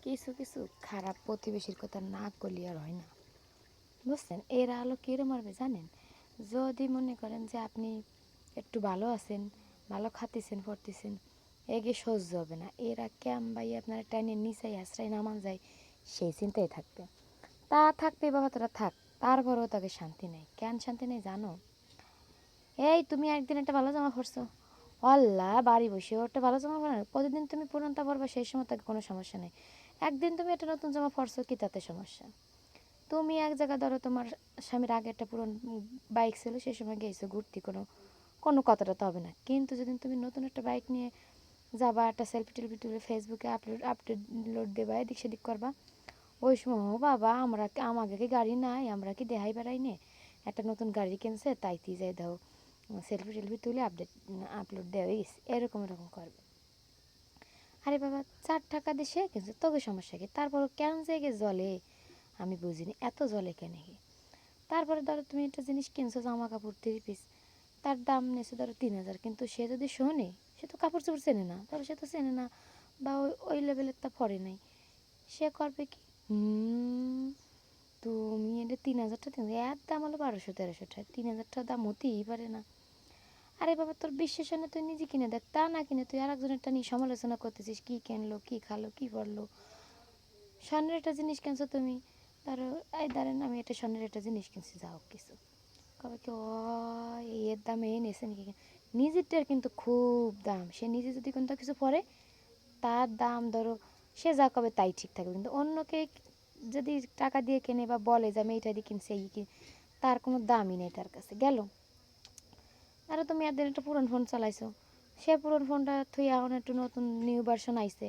কিছু কিছু খারাপ প্রতিবেশীর কথা না করলে আর হয় না, বুঝছেন? এরা হলো কিরম মারবে জানেন? যদি মনে করেন যে আপনি একটু ভালো আছেন, ভালো খাতেছেন পড়তেছেন, এগে সহ্য হবে না। এরা ক্যাম্বাই আপনারা টাইনে নিচাই আশ্রয় নামান যায়, সেই চিন্তাই থাকবে। তা থাকবে বাবা, তোরা থাক, তারপরেও তাকে শান্তি নেই। কেন শান্তি নেই জানো? এই তুমি একদিন একটা ভালো জামা পরছো, আল্লাহ বাড়ি বসে একটা ভালো জামা পরে প্রতিদিন তুমি পুরানটা পরবা, সেই সময় তাকে কোনো সমস্যা নেই। একদিন তুমি একটা নতুন জামা পরছো, কি তাতে সমস্যা? তুমি এক জায়গা ধরো তোমার স্বামীর আগে একটা পুরনো বাইক ছিল, সেই সময় গিয়েছো ঘুরতে, কোনো কোনো কথাটা তো হবে না। কিন্তু যেদিন তুমি নতুন একটা বাইক নিয়ে যাবা, একটা সেলফি টেলফি তুলে ফেসবুকে আপলোড দেবা, এদিক সেদিক করবা, ওই সময় ও বাবা আমাকে কি গাড়ি নাই, আমরা কি দেহাই বেড়াই নে, একটা নতুন গাড়ি কিনছে তাইতে যাই দাও সেলফি টেলফি তুলে আপলোড দেওয়া গেছে, এরকম এরকম করবে। আরে বাবা 4 টাকা দিয়ে সে কিনছে, তোকে সমস্যা কি? তারপরও কেন যে জলে আমি বুঝিনি, এত জলে কেন কি? তারপরে ধরো তুমি একটা জিনিস কিনছো, জামা কাপড় 3 পিস, তার দাম নিয়েছে ধরো 3,000, কিন্তু সে যদি শোনে, সে তো কাপড় চোপড় চেনে না, ধরো সে তো চেনে না বা ওই ওই লেভেলের তা পড়ে নাই, সে করবে কি, তুমি এটা 3,000 টাকা, এর দাম হলো 1200-1300 টাকা, 3,000 টাকা দাম হতেই পারে না। আরে বাবা তোর বিশ্বাস না, তুই নিজে কিনে দেখ, তা না কিনে তুই আর একজনেরটা নিয়ে সমালোচনা করতেছিস, কী কিনলো, কী খালো, কী পড়লো। স্বর্ণের একটা জিনিস কিনছো তুমি, ধরো এই ধরেন আমি একটা স্বর্ণের একটা জিনিস কিনছি, যাও কিছু কবে কি ও এর দামে এনেছে নাকি, নিজেরটার কিন্তু খুব দাম, সে নিজে যদি কোনটা কিছু পরে তার দাম ধরো সে যা কবে তাই ঠিক থাকবে, কিন্তু অন্যকে যদি টাকা দিয়ে কেনে বা বলে যে আমি এইটা দিয়ে কিনছি এই কি, তার কোনো দামই নেই তার কাছে গেল। আরে তুমি একদিন একটা পুরনো ফোন চালাইছো, সে পুরনো ফোনটা থুই এখন একটু নতুন নিউ ভার্সন আইছে,